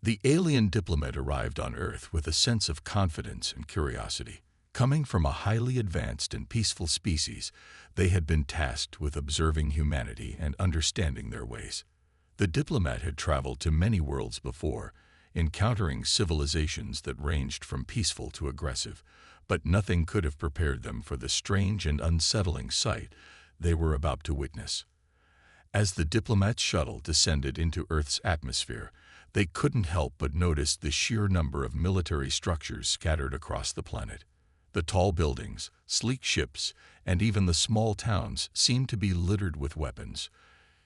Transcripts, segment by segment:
The alien diplomat arrived on Earth with a sense of confidence and curiosity. Coming from a highly advanced and peaceful species, they had been tasked with observing humanity and understanding their ways. The diplomat had traveled to many worlds before, encountering civilizations that ranged from peaceful to aggressive, but nothing could have prepared them for the strange and unsettling sight they were about to witness. As the diplomat's shuttle descended into Earth's atmosphere, they couldn't help but notice the sheer number of military structures scattered across the planet. The tall buildings, sleek ships, and even the small towns seemed to be littered with weapons,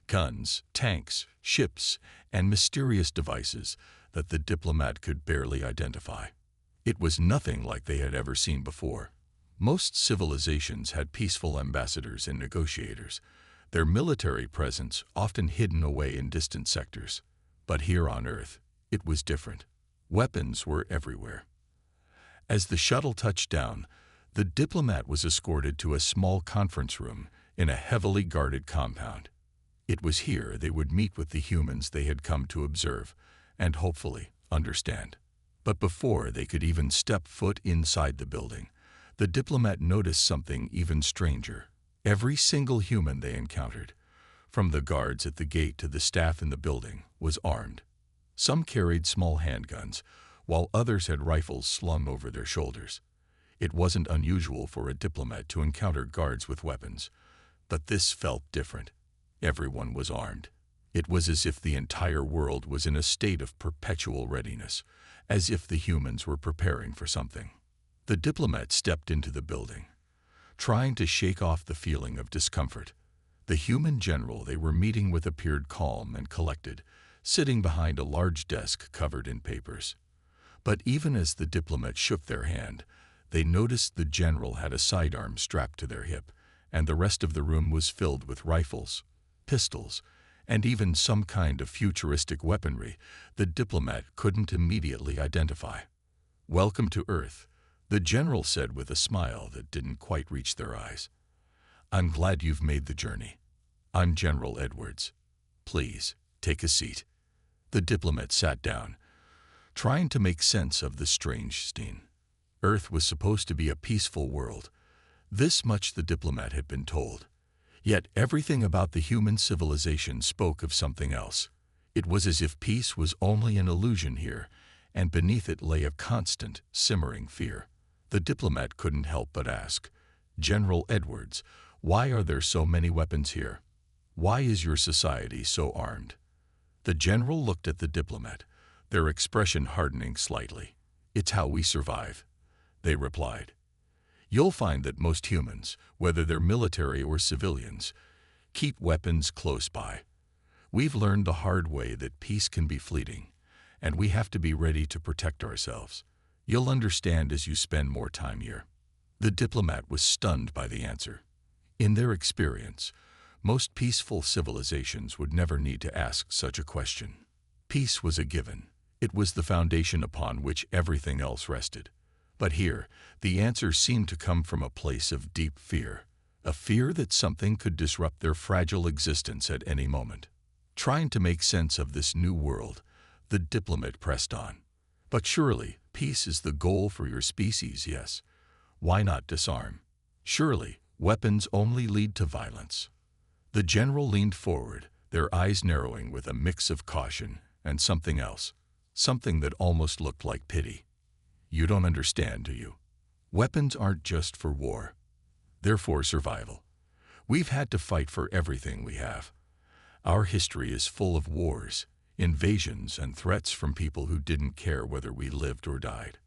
guns, tanks, ships, and mysterious devices that the diplomat could barely identify. It was nothing like they had ever seen before. Most civilizations had peaceful ambassadors and negotiators, their military presence often hidden away in distant sectors. But here on Earth, it was different. Weapons were everywhere. As the shuttle touched down, the diplomat was escorted to a small conference room in a heavily guarded compound. It was here they would meet with the humans they had come to observe and hopefully understand. But before they could even step foot inside the building, the diplomat noticed something even stranger. Every single human they encountered, from the guards at the gate to the staff in the building, was armed. Some carried small handguns, while others had rifles slung over their shoulders. It wasn't unusual for a diplomat to encounter guards with weapons, but this felt different. Everyone was armed. It was as if the entire world was in a state of perpetual readiness, as if the humans were preparing for something. The diplomat stepped into the building, trying to shake off the feeling of discomfort. The human general they were meeting with appeared calm and collected, sitting behind a large desk covered in papers. But even as the diplomat shook their hand, they noticed the general had a sidearm strapped to their hip, and the rest of the room was filled with rifles, pistols, and even some kind of futuristic weaponry the diplomat couldn't immediately identify. "Welcome to Earth," the general said with a smile that didn't quite reach their eyes. "I'm glad you've made the journey. I'm General Edwards. Please, take a seat." The diplomat sat down, trying to make sense of the strange scene. Earth was supposed to be a peaceful world. This much the diplomat had been told. Yet everything about the human civilization spoke of something else. It was as if peace was only an illusion here, and beneath it lay a constant, simmering fear. The diplomat couldn't help but ask, "General Edwards, why are there so many weapons here? Why is your society so armed?" The general looked at the diplomat, their expression hardening slightly. "It's how we survive," they replied. "You'll find that most humans, whether they're military or civilians, keep weapons close by. We've learned the hard way that peace can be fleeting, and we have to be ready to protect ourselves. You'll understand as you spend more time here." The diplomat was stunned by the answer. In their experience, most peaceful civilizations would never need to ask such a question. Peace was a given. It was the foundation upon which everything else rested. But here, the answer seemed to come from a place of deep fear, a fear that something could disrupt their fragile existence at any moment. Trying to make sense of this new world, the diplomat pressed on. "But surely, peace is the goal for your species, yes? Why not disarm? Surely, weapons only lead to violence." The general leaned forward, their eyes narrowing with a mix of caution and something else, something that almost looked like pity. "You don't understand, do you? Weapons aren't just for war. They're for survival. We've had to fight for everything we have. Our history is full of wars, invasions, and threats from people who didn't care whether we lived or died.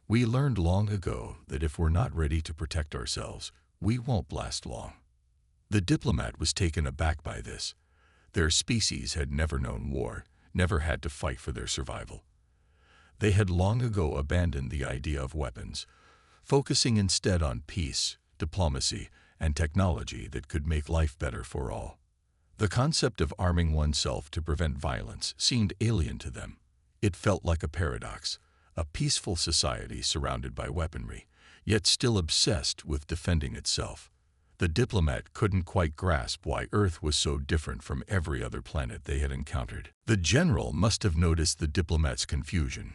We learned long ago that if we're not ready to protect ourselves, we won't last long." The diplomat was taken aback by this. Their species had never known war, never had to fight for their survival. They had long ago abandoned the idea of weapons, focusing instead on peace, diplomacy, and technology that could make life better for all. The concept of arming oneself to prevent violence seemed alien to them. It felt like a paradox, a peaceful society surrounded by weaponry, yet still obsessed with defending itself. The diplomat couldn't quite grasp why Earth was so different from every other planet they had encountered. The general must have noticed the diplomat's confusion,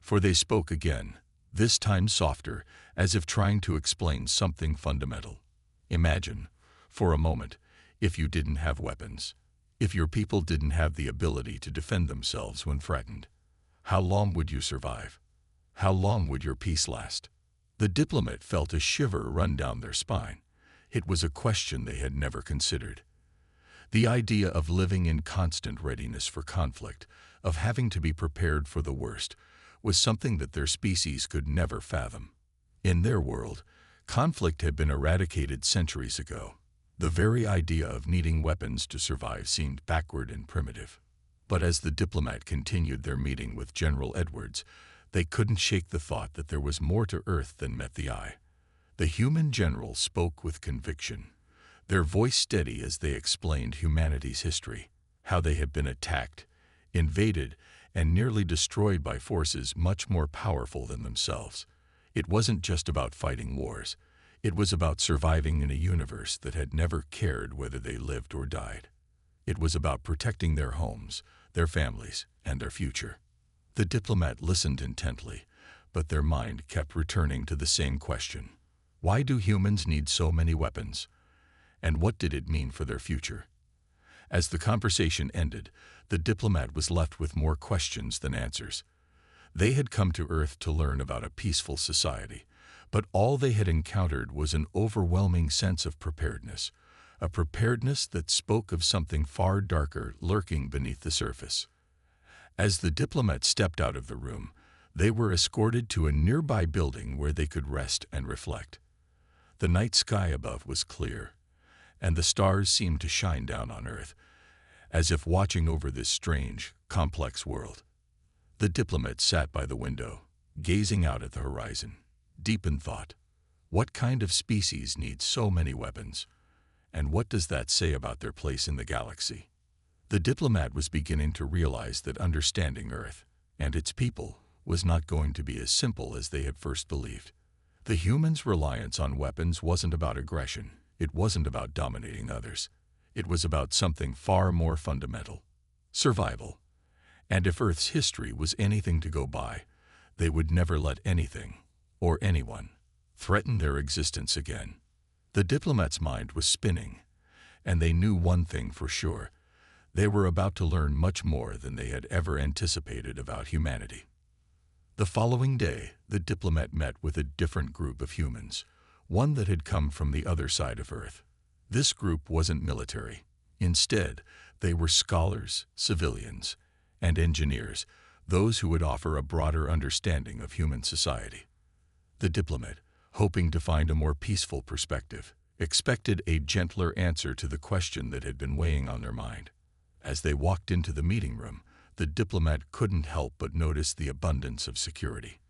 for they spoke again, this time softer, as if trying to explain something fundamental. Imagine, for a moment, if you didn't have weapons, if your people didn't have the ability to defend themselves when threatened. How long would you survive? How long would your peace last? The diplomat felt a shiver run down their spine. It was a question they had never considered. The idea of living in constant readiness for conflict, of having to be prepared for the worst, was something that their species could never fathom. In their world, conflict had been eradicated centuries ago. The very idea of needing weapons to survive seemed backward and primitive. But as the diplomat continued their meeting with General Edwards, they couldn't shake the thought that there was more to Earth than met the eye. The human general spoke with conviction, their voice steady as they explained humanity's history, how they had been attacked, invaded, and nearly destroyed by forces much more powerful than themselves. It wasn't just about fighting wars. It was about surviving in a universe that had never cared whether they lived or died. It was about protecting their homes, their families, and their future. The diplomat listened intently, but their mind kept returning to the same question. Why do humans need so many weapons? And what did it mean for their future? As the conversation ended, the diplomat was left with more questions than answers. They had come to Earth to learn about a peaceful society, but all they had encountered was an overwhelming sense of preparedness, a preparedness that spoke of something far darker lurking beneath the surface. As the diplomat stepped out of the room, they were escorted to a nearby building where they could rest and reflect. The night sky above was clear, and the stars seemed to shine down on Earth, as if watching over this strange, complex world. The diplomat sat by the window, gazing out at the horizon, deep in thought. What kind of species needs so many weapons? And what does that say about their place in the galaxy? The diplomat was beginning to realize that understanding Earth and its people was not going to be as simple as they had first believed. The humans' reliance on weapons wasn't about aggression. It wasn't about dominating others. It was about something far more fundamental: survival. And if Earth's history was anything to go by, they would never let anything, or anyone, threaten their existence again. The diplomat's mind was spinning, and they knew one thing for sure. They were about to learn much more than they had ever anticipated about humanity. The following day, the diplomat met with a different group of humans, one that had come from the other side of Earth. This group wasn't military. Instead, they were scholars, civilians, and engineers, those who would offer a broader understanding of human society. The diplomat, hoping to find a more peaceful perspective, expected a gentler answer to the question that had been weighing on their mind. As they walked into the meeting room, the diplomat couldn't help but notice the abundance of security.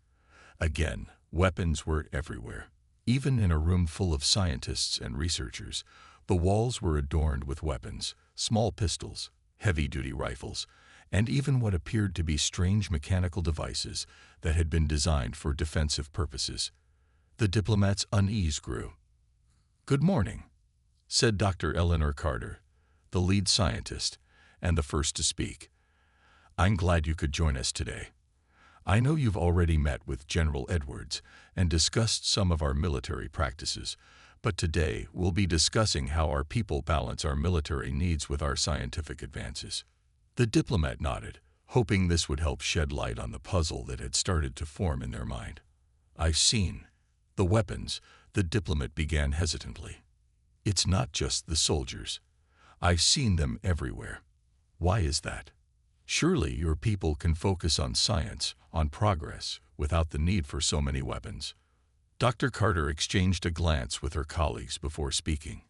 Again, weapons were everywhere. Even in a room full of scientists and researchers, the walls were adorned with weapons, small pistols, heavy-duty rifles, and even what appeared to be strange mechanical devices that had been designed for defensive purposes. The diplomat's unease grew. "Good morning," said Dr. Eleanor Carter, the lead scientist and the first to speak. "I'm glad you could join us today. I know you've already met with General Edwards and discussed some of our military practices, but today we'll be discussing how our people balance our military needs with our scientific advances." The diplomat nodded, hoping this would help shed light on the puzzle that had started to form in their mind. "I've seen the weapons," the diplomat began hesitantly. "It's not just the soldiers. I've seen them everywhere. Why is that? Surely your people can focus on science, on progress, without the need for so many weapons." Dr. Carter exchanged a glance with her colleagues before speaking.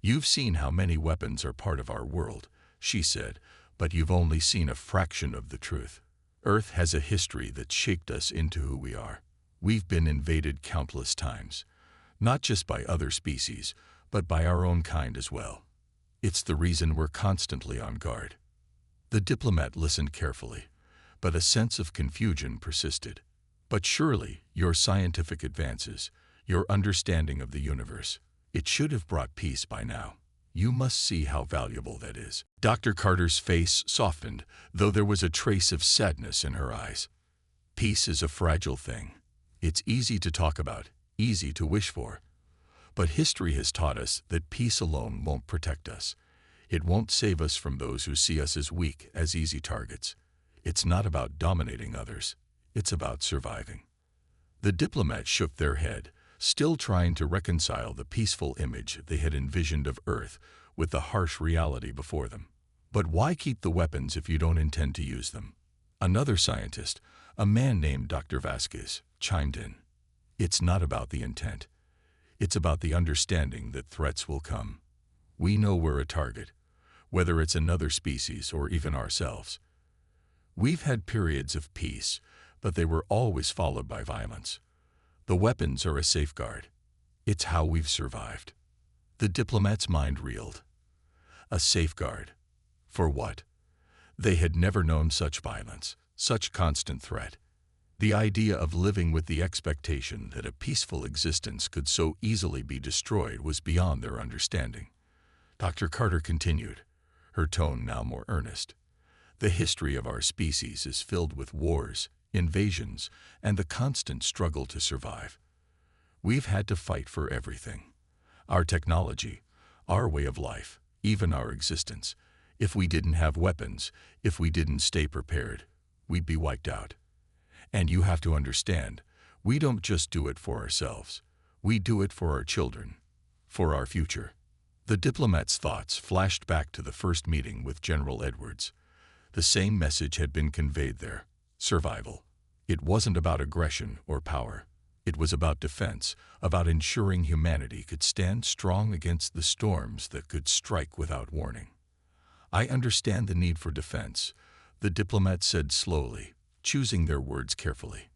"You've seen how many weapons are part of our world," she said, "but you've only seen a fraction of the truth. Earth has a history that shaped us into who we are. We've been invaded countless times, not just by other species, but by our own kind as well. It's the reason we're constantly on guard." The diplomat listened carefully, but a sense of confusion persisted. "But surely your scientific advances, your understanding of the universe, It should have brought peace by now. You must see how valuable that is." Dr. Carter's face softened, though there was a trace of sadness in her eyes. Peace is a fragile thing. It's easy to talk about, easy to wish for. But history has taught us that peace alone won't protect us. It won't save us from those who see us as weak, as easy targets. It's not about dominating others. It's about surviving. The diplomats shook their head, still trying to reconcile the peaceful image they had envisioned of Earth with the harsh reality before them. "But why keep the weapons if you don't intend to use them?" Another scientist, a man named Dr. Vasquez, chimed in. "It's not about the intent. It's about the understanding that threats will come. We know we're a target, whether it's another species or even ourselves. We've had periods of peace, but they were always followed by violence. The weapons are a safeguard. It's how we've survived." The diplomat's mind reeled. A safeguard. For what? They had never known such violence, such constant threat. The idea of living with the expectation that a peaceful existence could so easily be destroyed was beyond their understanding. Dr. Carter continued, her tone now more earnest. "The history of our species is filled with wars, invasions, and the constant struggle to survive. We've had to fight for everything. Our technology, our way of life, even our existence. If we didn't have weapons, if we didn't stay prepared, we'd be wiped out. And you have to understand, we don't just do it for ourselves. We do it for our children, for our future." The diplomat's thoughts flashed back to the first meeting with General Edwards. The same message had been conveyed there: survival. It wasn't about aggression or power. It was about defense, about ensuring humanity could stand strong against the storms that could strike without warning. "I understand the need for defense," the diplomat said slowly, choosing their words carefully.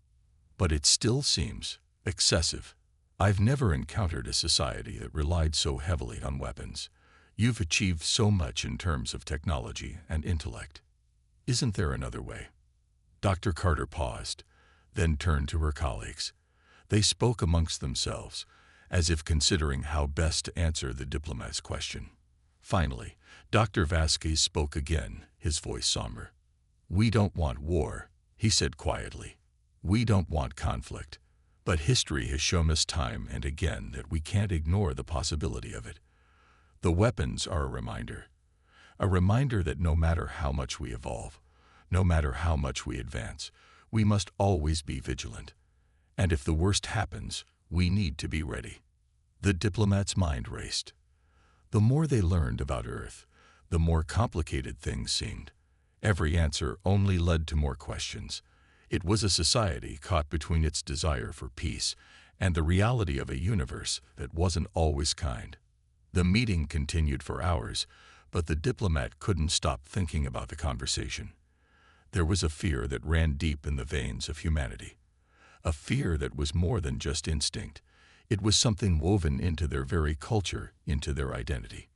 "But it still seems excessive. I've never encountered a society that relied so heavily on weapons. You've achieved so much in terms of technology and intellect. Isn't there another way?" Dr. Carter paused, then turned to her colleagues. They spoke amongst themselves, as if considering how best to answer the diplomat's question. Finally, Dr. Vasquez spoke again, his voice somber. "We don't want war," he said quietly. "We don't want conflict. But history has shown us time and again that we can't ignore the possibility of it. The weapons are a reminder that no matter how much we evolve, no matter how much we advance, we must always be vigilant. And if the worst happens, we need to be ready." The diplomat's mind raced. The more they learned about Earth, the more complicated things seemed. Every answer only led to more questions. It was a society caught between its desire for peace and the reality of a universe that wasn't always kind. The meeting continued for hours, but the diplomat couldn't stop thinking about the conversation. There was a fear that ran deep in the veins of humanity. A fear that was more than just instinct. It was something woven into their very culture, into their identity.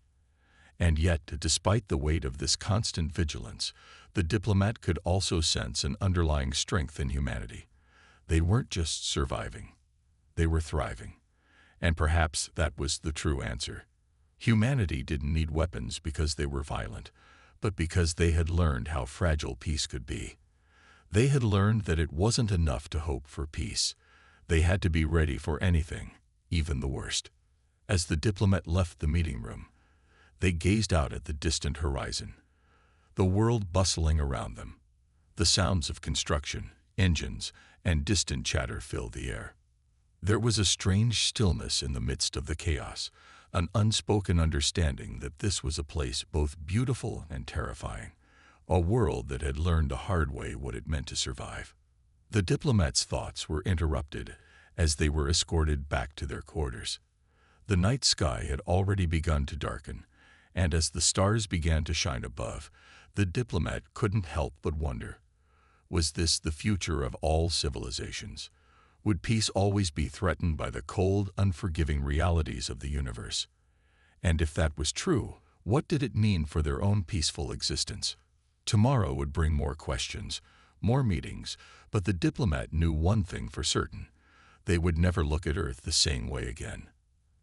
And yet, despite the weight of this constant vigilance, the diplomat could also sense an underlying strength in humanity. They weren't just surviving. They were thriving. And perhaps that was the true answer. Humanity didn't need weapons because they were violent, but because they had learned how fragile peace could be. They had learned that it wasn't enough to hope for peace. They had to be ready for anything, even the worst. As the diplomat left the meeting room, they gazed out at the distant horizon, the world bustling around them. The sounds of construction, engines, and distant chatter filled the air. There was a strange stillness in the midst of the chaos, an unspoken understanding that this was a place both beautiful and terrifying, a world that had learned the hard way what it meant to survive. The diplomat's thoughts were interrupted as they were escorted back to their quarters. The night sky had already begun to darken, and as the stars began to shine above, the diplomat couldn't help but wonder. Was this the future of all civilizations? Would peace always be threatened by the cold, unforgiving realities of the universe? And if that was true, what did it mean for their own peaceful existence? Tomorrow would bring more questions, more meetings, but the diplomat knew one thing for certain. They would never look at Earth the same way again.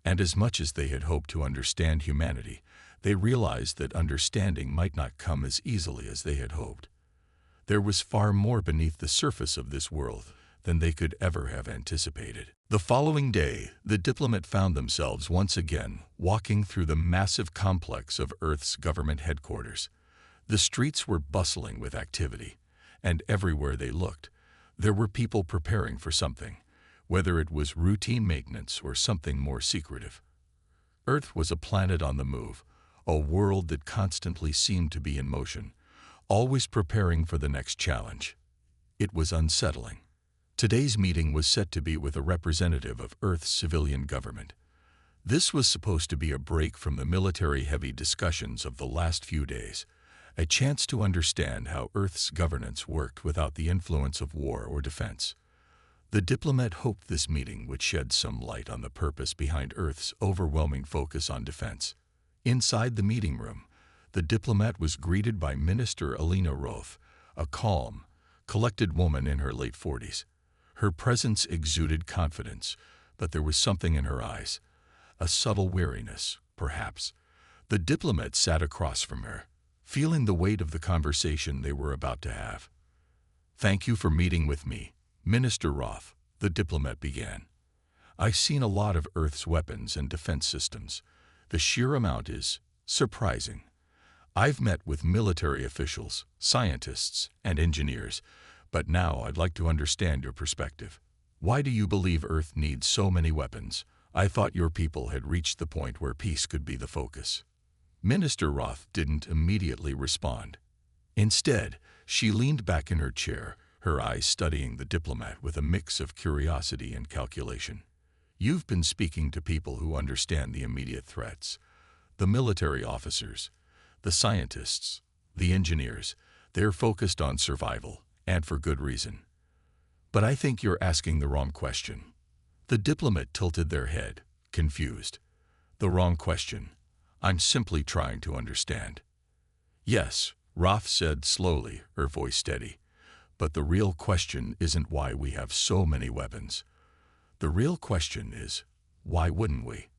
And as much as they had hoped to understand humanity, they realized that understanding might not come as easily as they had hoped. There was far more beneath the surface of this world than they could ever have anticipated. The following day, the Diplomat found themselves once again walking through the massive complex of Earth's government headquarters. The streets were bustling with activity, and everywhere they looked, there were people preparing for something, whether it was routine maintenance or something more secretive. Earth was a planet on the move, a world that constantly seemed to be in motion, always preparing for the next challenge. It was unsettling. Today's meeting was set to be with a representative of Earth's civilian government. This was supposed to be a break from the military-heavy discussions of the last few days, a chance to understand how Earth's governance worked without the influence of war or defense. The Diplomat hoped this meeting would shed some light on the purpose behind Earth's overwhelming focus on defense. Inside the meeting room, the Diplomat was greeted by Minister Alina Roth, a calm, collected woman in her late 40s. Her presence exuded confidence, but there was something in her eyes, a subtle weariness, perhaps. The Diplomat sat across from her, feeling the weight of the conversation they were about to have. "Thank you for meeting with me, Minister Roth," the Diplomat began. "I've seen a lot of Earth's weapons and defense systems. The sheer amount is surprising. I've met with military officials, scientists, and engineers, but now I'd like to understand your perspective. Why do you believe Earth needs so many weapons? I thought your people had reached the point where peace could be the focus." Minister Roth didn't immediately respond. Instead, she leaned back in her chair, her eyes studying the Diplomat with a mix of curiosity and calculation. "You've been speaking to people who understand the immediate threats. The military officers, the scientists, the engineers, they're focused on survival, and for good reason. But I think you're asking the wrong question." The Diplomat tilted their head, confused. "The wrong question. I'm simply trying to understand." "Yes," Roth said slowly, her voice steady. "But the real question isn't why we have so many weapons. The real question is, why wouldn't we?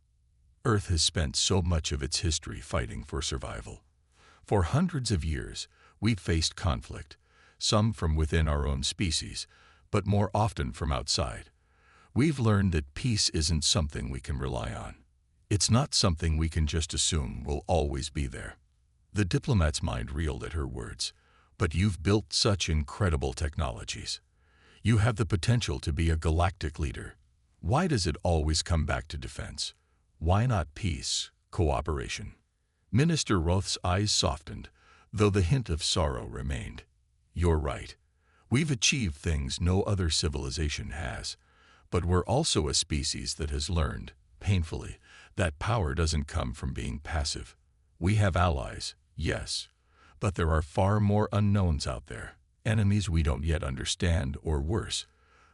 Earth has spent so much of its history fighting for survival. For hundreds of years, we've faced conflict, some from within our own species, but more often from outside. We've learned that peace isn't something we can rely on. It's not something we can just assume will always be there." The Diplomat's mind reeled at her words. "But you've built such incredible technologies. You have the potential to be a galactic leader. Why does it always come back to defense? Why not peace, cooperation?" Minister Roth's eyes softened, though the hint of sorrow remained. "You're right. We've achieved things no other civilization has. But we're also a species that has learned, painfully, that power doesn't come from being passive. We have allies, yes, but there are far more unknowns out there, enemies we don't yet understand, or worse,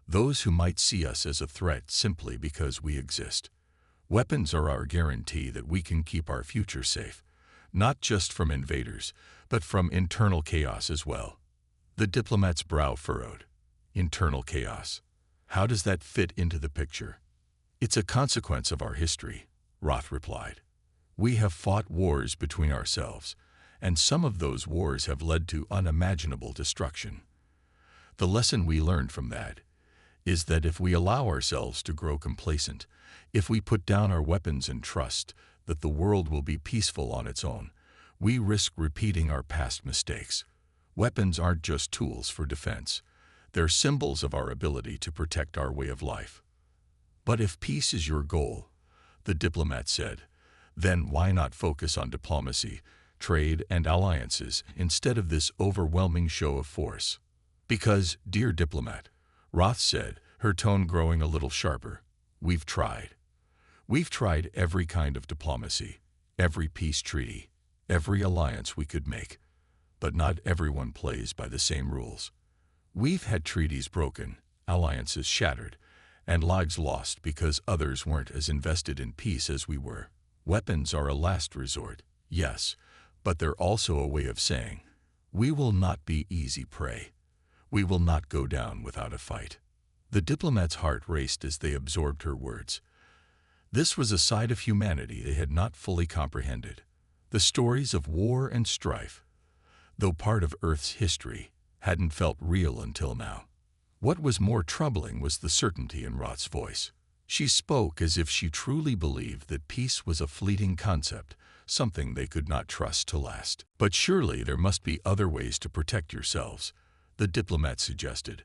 those who might see us as a threat simply because we exist. Weapons are our guarantee that we can keep our future safe, not just from invaders, but from internal chaos as well." The Diplomat's brow furrowed. "Internal chaos. How does that fit into the picture?" "It's a consequence of our history," Roth replied. "We have fought wars between ourselves, and some of those wars have led to unimaginable destruction. The lesson we learned from that is that if we allow ourselves to grow complacent, if we put down our weapons and trust that the world will be peaceful on its own, we risk repeating our past mistakes. Weapons aren't just tools for defense. They're symbols of our ability to protect our way of life." "But if peace is your goal," the Diplomat said, "then why not focus on diplomacy, trade, and alliances instead of this overwhelming show of force?" "Because, dear Diplomat," Roth said, her tone growing a little sharper, "we've tried. We've tried every kind of diplomacy, every peace treaty, every alliance we could make, but not everyone plays by the same rules. We've had treaties broken, alliances shattered, and lives lost because others weren't as invested in peace as we were. Weapons are a last resort, yes, but they're also a way of saying, we will not be easy prey. We will not go down without a fight." The Diplomat's heart raced as they absorbed her words. This was a side of humanity they had not fully comprehended. The stories of war and strife, though part of Earth's history, hadn't felt real until now. What was more troubling was the certainty in Roth's voice. She spoke as if she truly believed that peace was a fleeting concept, something they could not trust to last. "But surely there must be other ways to protect yourselves," the diplomat suggested,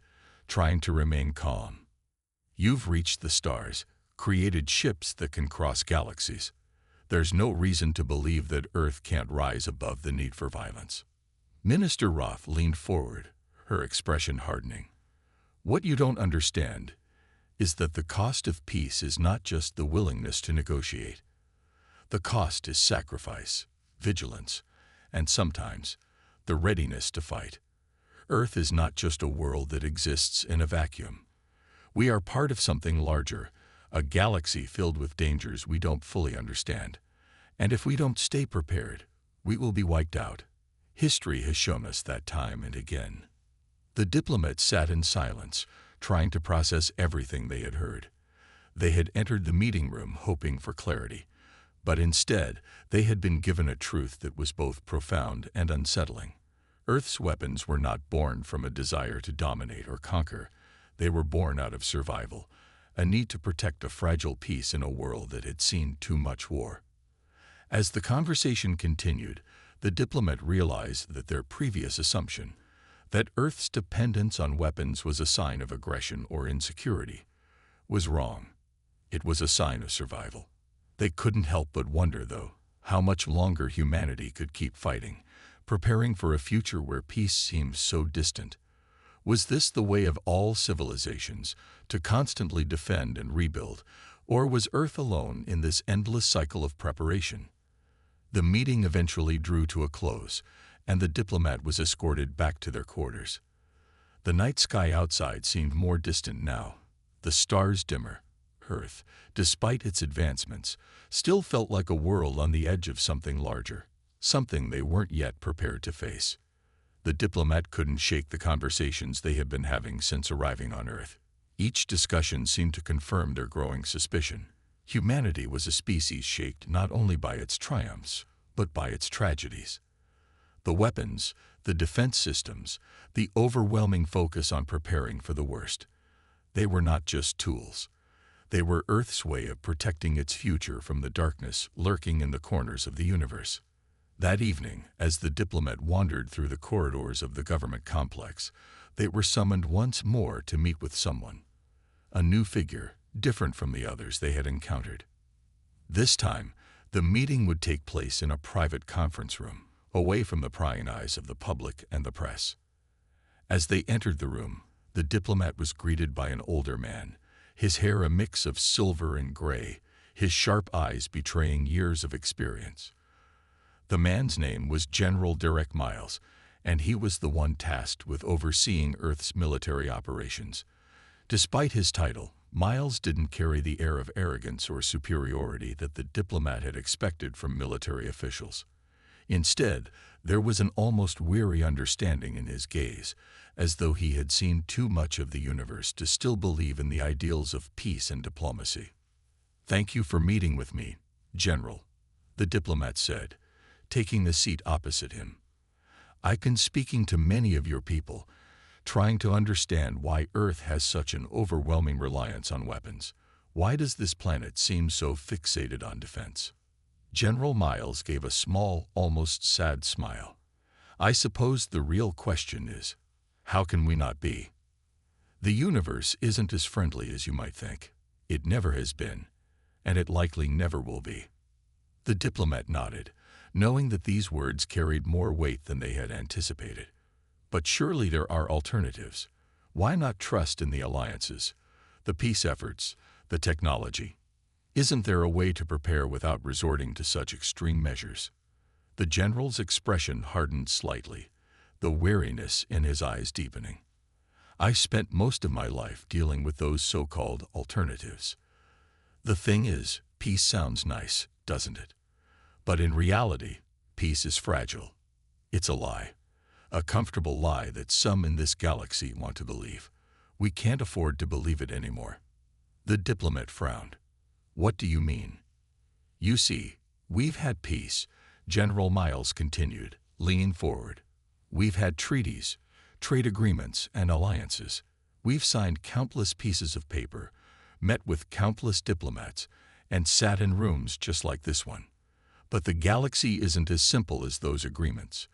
trying to remain calm. "You've reached the stars, created ships that can cross galaxies. There's no reason to believe that Earth can't rise above the need for violence." Minister Roth leaned forward, her expression hardening. "What you don't understand is that the cost of peace is not just the willingness to negotiate. The cost is sacrifice, vigilance, and sometimes the readiness to fight. Earth is not just a world that exists in a vacuum. We are part of something larger, a galaxy filled with dangers we don't fully understand. And if we don't stay prepared, we will be wiped out. History has shown us that time and again." The diplomat sat in silence, trying to process everything they had heard. They had entered the meeting room hoping for clarity, but instead they had been given a truth that was both profound and unsettling. Earth's weapons were not born from a desire to dominate or conquer. They were born out of survival, a need to protect a fragile peace in a world that had seen too much war. As the conversation continued, the diplomat realized that their previous assumption, that Earth's dependence on weapons was a sign of aggression or insecurity, was wrong. It was a sign of survival. They couldn't help but wonder, though, how much longer humanity could keep fighting, preparing for a future where peace seemed so distant. Was this the way of all civilizations, to constantly defend and rebuild, or was Earth alone in this endless cycle of preparation? The meeting eventually drew to a close, and the diplomat was escorted back to their quarters. The night sky outside seemed more distant now, the stars dimmer. Earth, despite its advancements, still felt like a world on the edge of something larger, something they weren't yet prepared to face. The diplomat couldn't shake the conversations they had been having since arriving on Earth. Each discussion seemed to confirm their growing suspicion. Humanity was a species shaped not only by its triumphs, but by its tragedies. The weapons, the defense systems, the overwhelming focus on preparing for the worst. They were not just tools. They were Earth's way of protecting its future from the darkness lurking in the corners of the universe. That evening, as the diplomat wandered through the corridors of the government complex, they were summoned once more to meet with someone. A new figure, different from the others they had encountered. This time, the meeting would take place in a private conference room, away from the prying eyes of the public and the press. As they entered the room, the diplomat was greeted by an older man, his hair a mix of silver and gray, his sharp eyes betraying years of experience. The man's name was General Derek Miles, and he was the one tasked with overseeing Earth's military operations. Despite his title, Miles didn't carry the air of arrogance or superiority that the diplomat had expected from military officials. Instead, there was an almost weary understanding in his gaze, as though he had seen too much of the universe to still believe in the ideals of peace and diplomacy. "Thank you for meeting with me, General," the diplomat said, taking the seat opposite him. "I've been speaking to many of your people, trying to understand why Earth has such an overwhelming reliance on weapons. Why does this planet seem so fixated on defense?" General Miles gave a small, almost sad smile. "I suppose the real question is, how can we not be? The universe isn't as friendly as you might think. It never has been, and it likely never will be." The diplomat nodded, knowing that these words carried more weight than they had anticipated. "But surely there are alternatives. Why not trust in the alliances, the peace efforts, the technology? Isn't there a way to prepare without resorting to such extreme measures?" The general's expression hardened slightly, the weariness in his eyes deepening. "I spent most of my life dealing with those so-called alternatives. The thing is, peace sounds nice, doesn't it? But in reality, peace is fragile. It's a lie. A comfortable lie that some in this galaxy want to believe. We can't afford to believe it anymore." The diplomat frowned. What do you mean? You see, we've had peace, General Miles continued, leaning forward. We've had treaties, trade agreements, and alliances. We've signed countless pieces of paper, met with countless diplomats, and sat in rooms just like this one. But the galaxy isn't as simple as those agreements.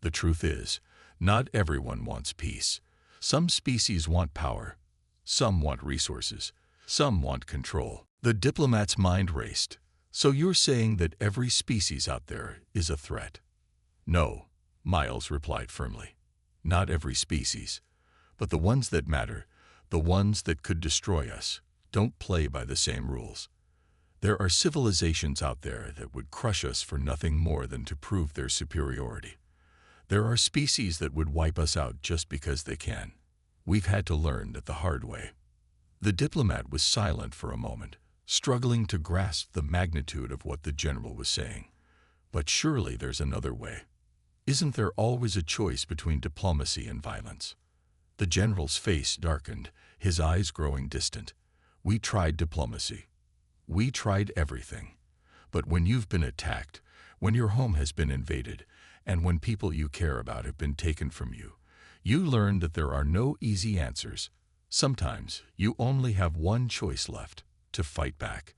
The truth is, not everyone wants peace. Some species want power. Some want resources. Some want control. The diplomat's mind raced. So you're saying that every species out there is a threat? No, Miles replied firmly. Not every species. But the ones that matter, the ones that could destroy us, don't play by the same rules. There are civilizations out there that would crush us for nothing more than to prove their superiority. There are species that would wipe us out just because they can. We've had to learn that the hard way. The diplomat was silent for a moment, struggling to grasp the magnitude of what the general was saying. But surely there's another way. Isn't there always a choice between diplomacy and violence? The general's face darkened, his eyes growing distant. We tried diplomacy. We tried everything. But when you've been attacked, when your home has been invaded, and when people you care about have been taken from you, you learn that there are no easy answers. Sometimes you only have one choice left: to fight back,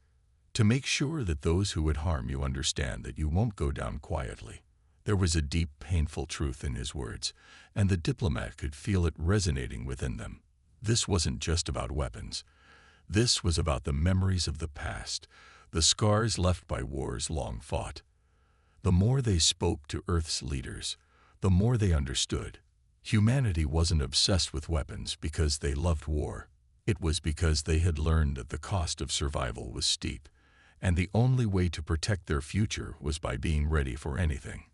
to make sure that those who would harm you understand that you won't go down quietly. There was a deep, painful truth in his words, and the diplomat could feel it resonating within them. This wasn't just about weapons. This was about the memories of the past, the scars left by wars long fought. The more they spoke to Earth's leaders, the more they understood. Humanity wasn't obsessed with weapons because they loved war. It was because they had learned that the cost of survival was steep, and the only way to protect their future was by being ready for anything.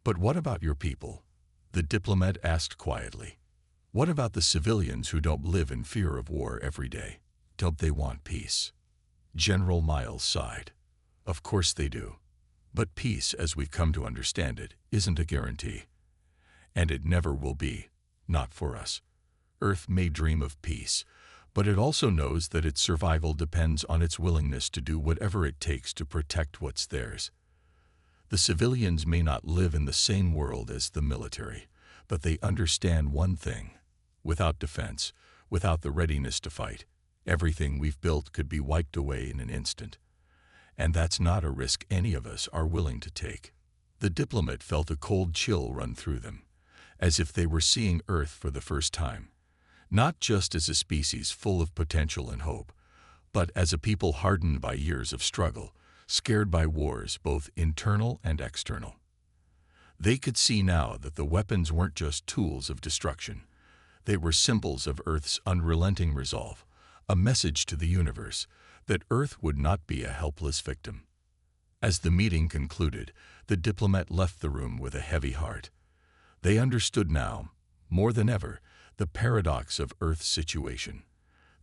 But what about your people? The diplomat asked quietly. What about the civilians who don't live in fear of war every day? Don't they want peace? General Miles sighed. Of course they do. But peace, as we've come to understand it, isn't a guarantee. And it never will be, not for us. Earth may dream of peace, but it also knows that its survival depends on its willingness to do whatever it takes to protect what's theirs. The civilians may not live in the same world as the military, but they understand one thing. Without defense, without the readiness to fight, everything we've built could be wiped away in an instant. And that's not a risk any of us are willing to take. The diplomat felt a cold chill run through them, as if they were seeing Earth for the first time, not just as a species full of potential and hope, but as a people hardened by years of struggle, scared by wars both internal and external. They could see now that the weapons weren't just tools of destruction. They were symbols of Earth's unrelenting resolve, a message to the universe that Earth would not be a helpless victim. As the meeting concluded, the diplomat left the room with a heavy heart. They understood now, more than ever, the paradox of Earth's situation.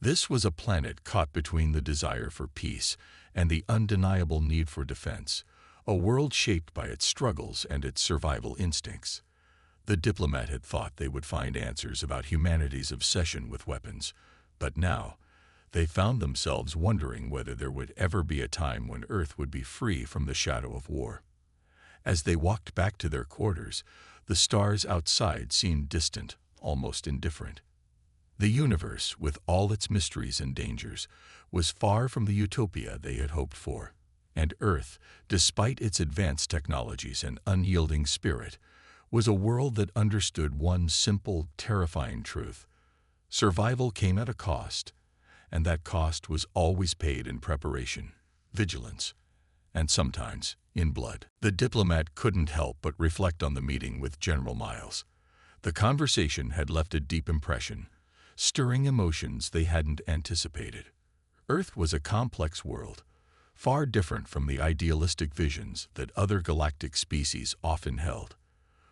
This was a planet caught between the desire for peace and the undeniable need for defense, a world shaped by its struggles and its survival instincts. The diplomat had thought they would find answers about humanity's obsession with weapons, but now they found themselves wondering whether there would ever be a time when Earth would be free from the shadow of war. As they walked back to their quarters, the stars outside seemed distant, almost indifferent. The universe, with all its mysteries and dangers, was far from the utopia they had hoped for. And Earth, despite its advanced technologies and unyielding spirit, was a world that understood one simple, terrifying truth. Survival came at a cost, and that cost was always paid in preparation, vigilance, and sometimes in blood. The diplomat couldn't help but reflect on the meeting with General Miles. The conversation had left a deep impression, stirring emotions they hadn't anticipated. Earth was a complex world, far different from the idealistic visions that other galactic species often held.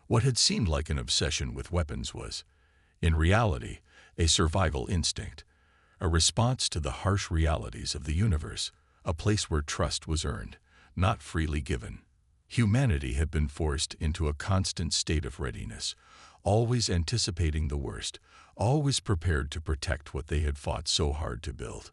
What had seemed like an obsession with weapons was, in reality, a survival instinct, a response to the harsh realities of the universe, a place where trust was earned, not freely given. Humanity had been forced into a constant state of readiness, always anticipating the worst, always prepared to protect what they had fought so hard to build.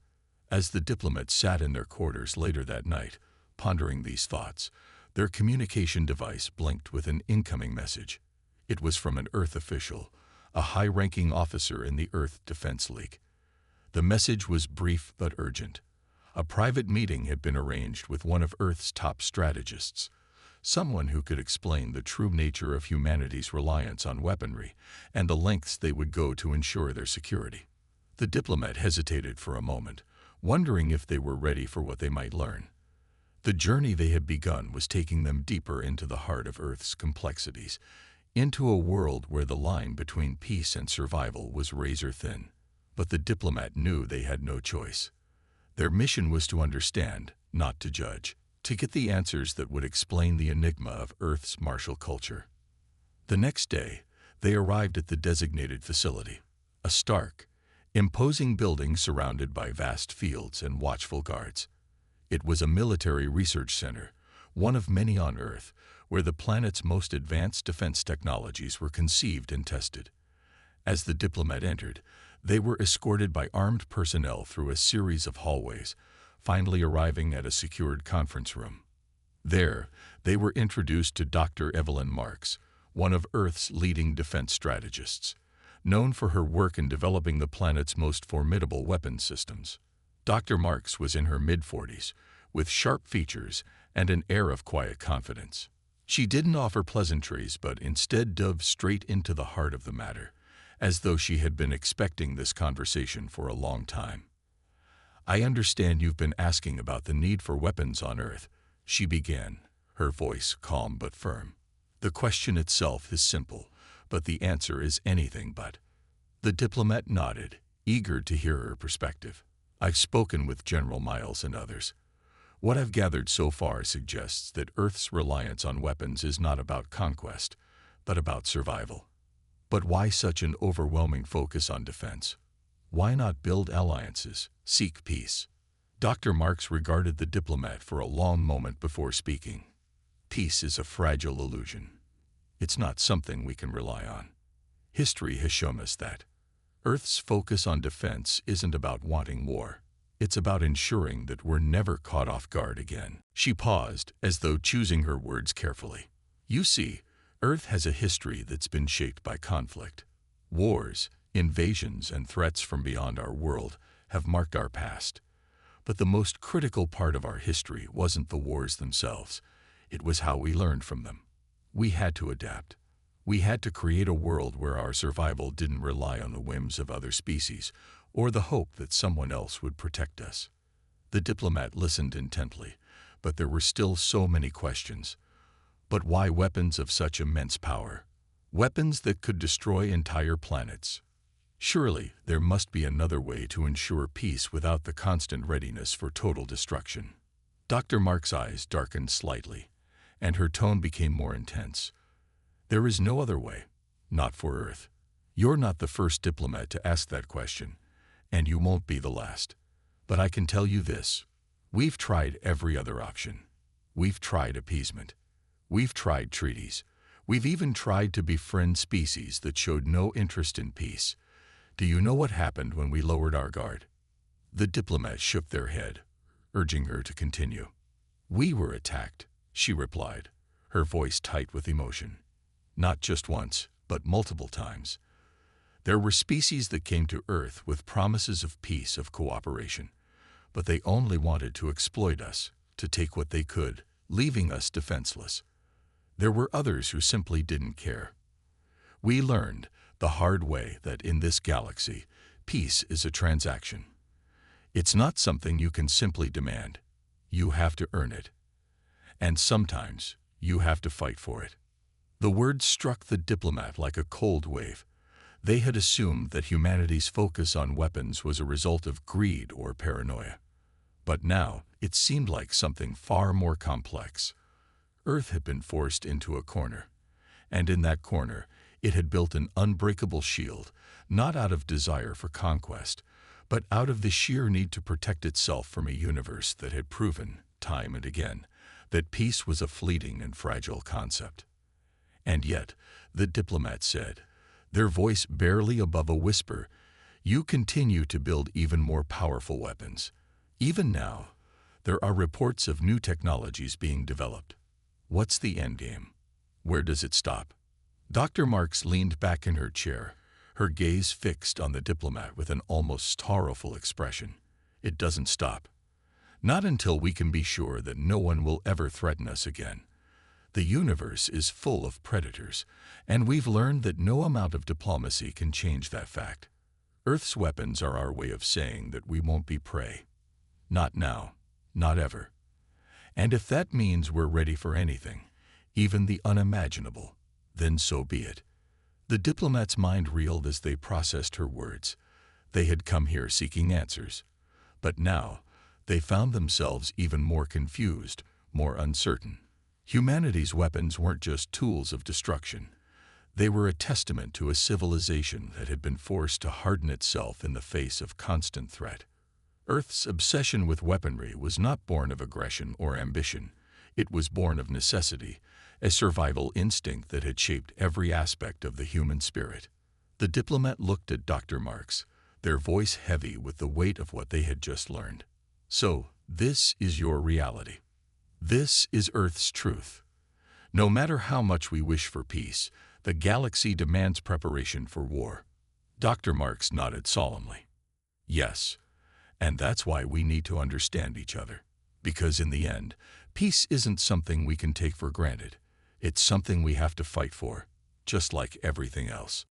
As the diplomats sat in their quarters later that night, pondering these thoughts, their communication device blinked with an incoming message. It was from an Earth official, a high-ranking officer in the Earth Defense League. The message was brief but urgent. A private meeting had been arranged with one of Earth's top strategists, someone who could explain the true nature of humanity's reliance on weaponry and the lengths they would go to ensure their security. The diplomat hesitated for a moment, wondering if they were ready for what they might learn. The journey they had begun was taking them deeper into the heart of Earth's complexities, into a world where the line between peace and survival was razor-thin. But the diplomat knew they had no choice. Their mission was to understand, not to judge, to get the answers that would explain the enigma of Earth's martial culture. The next day, they arrived at the designated facility, a stark, imposing building surrounded by vast fields and watchful guards. It was a military research center, one of many on Earth, where the planet's most advanced defense technologies were conceived and tested. As the diplomat entered, they were escorted by armed personnel through a series of hallways, finally arriving at a secured conference room. There, they were introduced to Dr. Evelyn Marks, one of Earth's leading defense strategists, known for her work in developing the planet's most formidable weapons systems. Dr. Marks was in her mid-40s, with sharp features and an air of quiet confidence. She didn't offer pleasantries, but instead dove straight into the heart of the matter, as though she had been expecting this conversation for a long time. "I understand you've been asking about the need for weapons on Earth," she began, her voice calm but firm. "The question itself is simple, but the answer is anything but." The diplomat nodded, eager to hear her perspective. "I've spoken with General Miles and others. What I've gathered so far suggests that Earth's reliance on weapons is not about conquest, but about survival. But why such an overwhelming focus on defense? Why not build alliances, seek peace?" Dr. Marks regarded the diplomat for a long moment before speaking. "Peace is a fragile illusion. It's not something we can rely on. History has shown us that. Earth's focus on defense isn't about wanting war. It's about ensuring that we're never caught off guard again." She paused, as though choosing her words carefully. "You see, Earth has a history that's been shaped by conflict. Wars, invasions, and threats from beyond our world have marked our past. But the most critical part of our history wasn't the wars themselves. It was how we learned from them. We had to adapt. We had to create a world where our survival didn't rely on the whims of other species or the hope that someone else would protect us." The diplomat listened intently, but there were still so many questions. But why weapons of such immense power? Weapons that could destroy entire planets? Surely there must be another way to ensure peace without the constant readiness for total destruction. Dr. Mark's eyes darkened slightly, and her tone became more intense. "There is no other way, not for Earth. You're not the first diplomat to ask that question, and you won't be the last. But I can tell you this: we've tried every other option. We've tried appeasement. We've tried treaties. We've even tried to befriend species that showed no interest in peace. Do you know what happened when we lowered our guard?" The diplomats shook their head, urging her to continue. "We were attacked," she replied, her voice tight with emotion. "Not just once, but multiple times. There were species that came to Earth with promises of peace, of cooperation, but they only wanted to exploit us, to take what they could, leaving us defenseless. There were others who simply didn't care. We learned the hard way that in this galaxy, peace is a transaction. It's not something you can simply demand. You have to earn it. And sometimes you have to fight for it." The words struck the diplomat like a cold wave. They had assumed that humanity's focus on weapons was a result of greed or paranoia. But now it seemed like something far more complex. Earth had been forced into a corner, and in that corner it had built an unbreakable shield, not out of desire for conquest, but out of the sheer need to protect itself from a universe that had proven, time and again, that peace was a fleeting and fragile concept. "And yet," the diplomat said, their voice barely above a whisper, "you continue to build even more powerful weapons. Even now, there are reports of new technologies being developed. What's the endgame? Where does it stop? Dr. Marks leaned back in her chair, her gaze fixed on the diplomat with an almost sorrowful expression. It doesn't stop. Not until we can be sure that no one will ever threaten us again. The universe is full of predators, and we've learned that no amount of diplomacy can change that fact. Earth's weapons are our way of saying that we won't be prey. Not now, not ever. And if that means we're ready for anything, even the unimaginable, then so be it. The diplomat's mind reeled as they processed her words. They had come here seeking answers. But now, they found themselves even more confused, more uncertain. Humanity's weapons weren't just tools of destruction. They were a testament to a civilization that had been forced to harden itself in the face of constant threat. Earth's obsession with weaponry was not born of aggression or ambition. It was born of necessity, a survival instinct that had shaped every aspect of the human spirit. The diplomat looked at Dr. Marks, their voice heavy with the weight of what they had just learned. So, this is your reality. This is Earth's truth. No matter how much we wish for peace, the galaxy demands preparation for war. Dr. Marks nodded solemnly. Yes, and that's why we need to understand each other. Because in the end, peace isn't something we can take for granted. It's something we have to fight for, just like everything else.